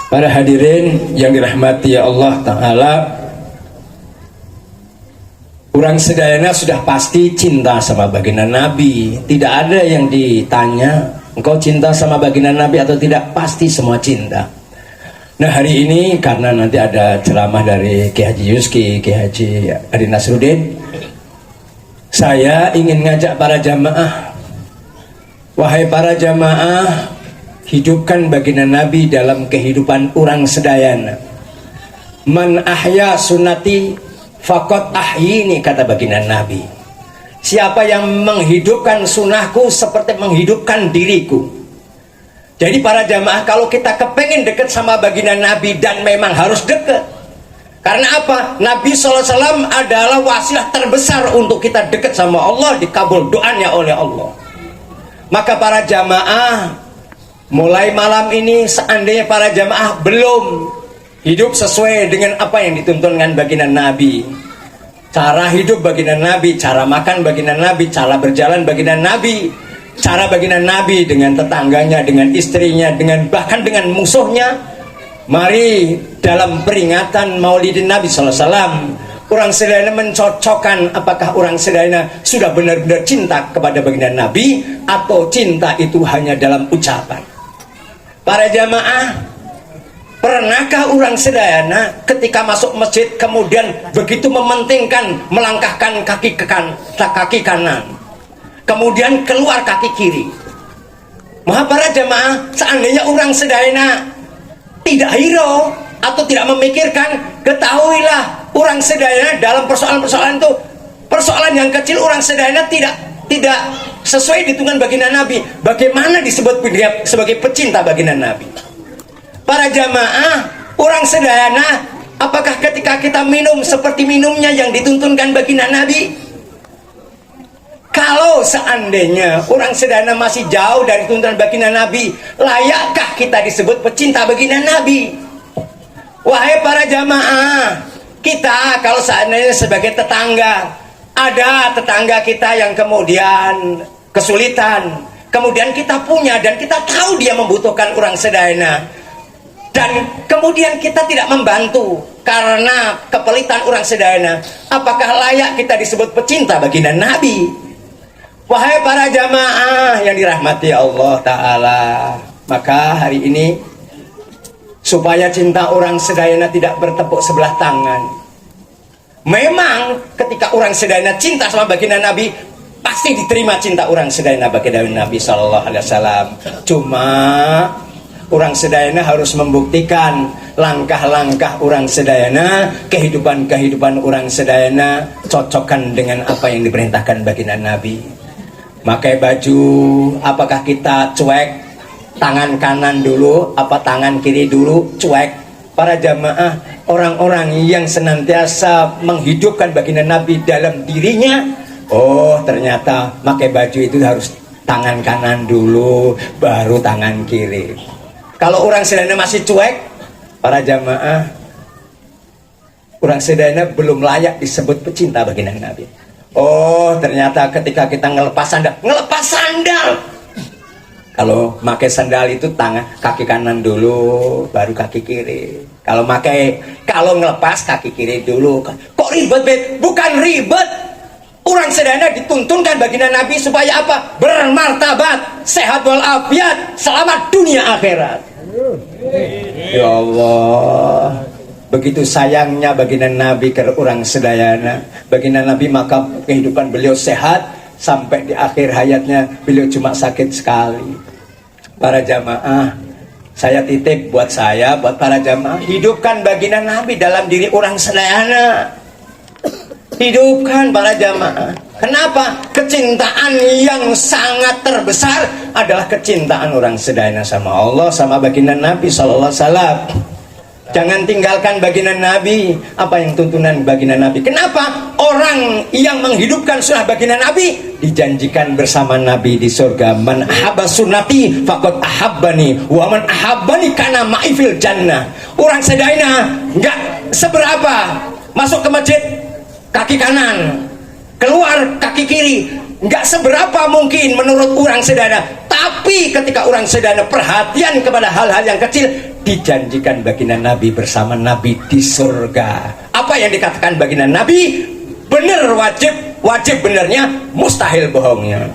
Para hadirin yang dirahmati ya Allah Ta'ala, orang sedayana sudah pasti cinta sama baginda Nabi. Tidak ada yang ditanya engkau cinta sama baginda Nabi atau tidak, pasti semua cinta. Nah hari ini karena nanti ada ceramah dari Ki Haji Yuski, Ki Haji Adi Nasruddin, saya ingin ngajak para jamaah, wahai para jamaah, hidupkan baginda Nabi dalam kehidupan orang sedayana. Man ahya sunnati faqad ahyini, kata baginda Nabi. Siapa yang menghidupkan sunnahku seperti menghidupkan diriku. Jadi para jamaah, kalau kita kepengen dekat sama baginda Nabi, dan memang harus dekat. Karena apa? Nabi SAW adalah wasilah terbesar untuk kita dekat sama Allah, dikabul doanya oleh Allah. Maka para jamaah, mulai malam ini seandainya para jamaah belum hidup sesuai dengan apa yang dituntunkan baginda Nabi, cara hidup baginda Nabi, cara makan baginda Nabi, cara berjalan baginda Nabi, cara baginda Nabi dengan tetangganya, dengan istrinya, dengan bahkan dengan musuhnya, mari dalam peringatan Maulidin Nabi SAW, orang sedayana mencocokkan apakah orang sedayana sudah benar-benar cinta kepada baginda Nabi atau cinta itu hanya dalam ucapan. Para jamaah, pernahkah orang sedayana ketika masuk masjid kemudian begitu mementingkan melangkahkan kaki kanan, kemudian keluar kaki kiri? Maha para jamaah, seandainya orang sedayana tidak hiro atau tidak memikirkan, ketahuilah orang sedayana dalam persoalan-persoalan itu, persoalan yang kecil orang sedayana tidak sesuai hitungan baginda Nabi. Bagaimana disebut dia sebagai pecinta baginda Nabi? Para jamaah, orang sedayana, apakah ketika kita minum seperti minumnya yang dituntunkan baginda Nabi? Kalau seandainya orang sedayana masih jauh dari tuntunan baginda Nabi, layakkah kita disebut pecinta baginda Nabi? Wahai para jamaah, kita kalau seandainya sebagai tetangga, ada tetangga kita yang kemudian kesulitan, kemudian kita punya dan kita tahu dia membutuhkan orang sedayana, dan kemudian kita tidak membantu karena kepelitan orang sedayana, apakah layak kita disebut pecinta baginda Nabi? Wahai para jamaah yang dirahmati Allah Ta'ala, maka hari ini supaya cinta orang sedayana tidak bertepuk sebelah tangan, memang ketika orang sedayana cinta sama baginda Nabi, pasti diterima cinta orang sedayana baginda Nabi SAW. Cuma orang sedayana harus membuktikan langkah-langkah orang sedayana, kehidupan-kehidupan orang sedayana cocokkan dengan apa yang diperintahkan baginda Nabi. Pakai baju, apakah kita cuek tangan kanan dulu, apa tangan kiri dulu, cuek? Para jamaah, orang-orang yang senantiasa menghidupkan baginda Nabi dalam dirinya, oh ternyata pakai baju itu harus tangan kanan dulu, baru tangan kiri. Kalau orang sedayana masih cuek, para jamaah, orang sedayana belum layak disebut pecinta baginda Nabi. Oh ternyata ketika kita ngelepas sandal, kalau pakai sandal itu tangan kaki kanan dulu, baru kaki kiri. Kalau ngelepas kaki kiri dulu. Kok ribet, bet? Bukan ribet. Orang sedayana dituntunkan baginda Nabi supaya apa? Bermartabat, sehat walafiat, selamat dunia akhirat. Ya Allah, begitu sayangnya baginda Nabi ke orang sedayana. Baginda Nabi maka kehidupan beliau sehat sampai di akhir hayatnya beliau cuma sakit sekali. Para jamaah, saya titip buat para jamaah, hidupkan baginda Nabi dalam diri orang sedayana. Hidupkan para jamaah. Kenapa? Kecintaan yang sangat terbesar adalah kecintaan orang sedayana sama Allah, sama baginda Nabi SAW. Jangan tinggalkan baginda Nabi, apa yang tuntunan baginda Nabi. Kenapa? Orang yang menghidupkan sunnah baginda Nabi dijanjikan bersama Nabi di surga. Man ahabba sunnati faqad ahabbani wa man ahabbani kana ma'i fil jannah. Orang sedayana enggak seberapa masuk ke masjid kaki kanan, keluar kaki kiri, enggak seberapa mungkin menurut orang sedayana. Tapi ketika orang sedayana perhatian kepada hal-hal yang kecil, dijanjikan baginda Nabi bersama Nabi di surga. Apa yang dikatakan baginda Nabi benar, wajib, wajib benernya, mustahil bohongnya.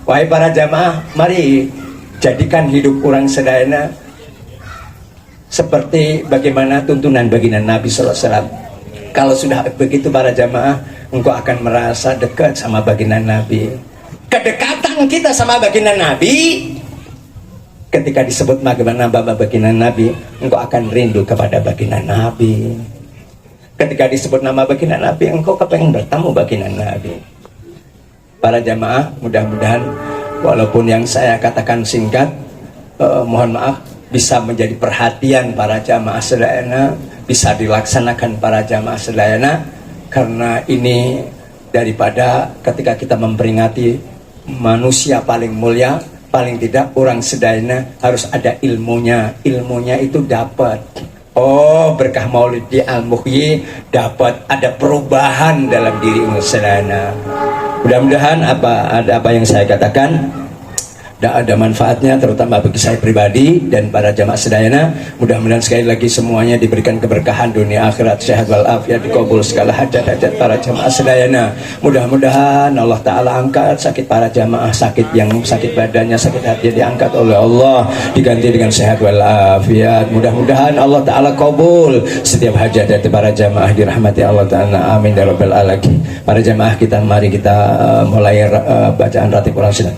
Wahai para jamaah, mari jadikan hidup orang sedayana seperti bagaimana tuntunan baginda Nabi SAW. Kalau sudah begitu para jamaah, engkau akan merasa dekat sama baginda Nabi. Kedekatan kita sama baginda Nabi, ketika disebut bagaimana baginda Nabi, engkau akan rindu kepada baginda Nabi. Ketika disebut nama baginda Nabi, engkau kepengen bertemu baginda Nabi. Para jamaah, mudah-mudahan walaupun yang saya katakan singkat, mohon maaf, bisa menjadi perhatian para jamaah sedayana, bisa dilaksanakan para jamaah sedayana, karena ini daripada ketika kita memperingati manusia paling mulia, paling tidak orang sedayana harus ada ilmunya. Ilmunya itu dapat, oh berkah maulid di Al-Muhyi, dapat ada perubahan dalam diri orang sedayana. Mudah-mudahan apa yang saya katakan ada manfaatnya, terutama bagi saya pribadi dan para jamaah sedayana. Mudah-mudahan sekali lagi semuanya diberikan keberkahan dunia akhirat, sehat walafiat, dikabul segala hajat-hajat para jamaah sedayana. Mudah-mudahan Allah Ta'ala angkat sakit para jamaah, sakit yang sakit badannya, sakit hati diangkat oleh Allah, diganti dengan sehat walafiat. Mudah-mudahan Allah Ta'ala kabul setiap hajat dari para jamaah, dirahmati Allah Ta'ala, amin ya rabbal alamin. Para jamaah kita, mari kita mulai bacaan ratib Quran sedang.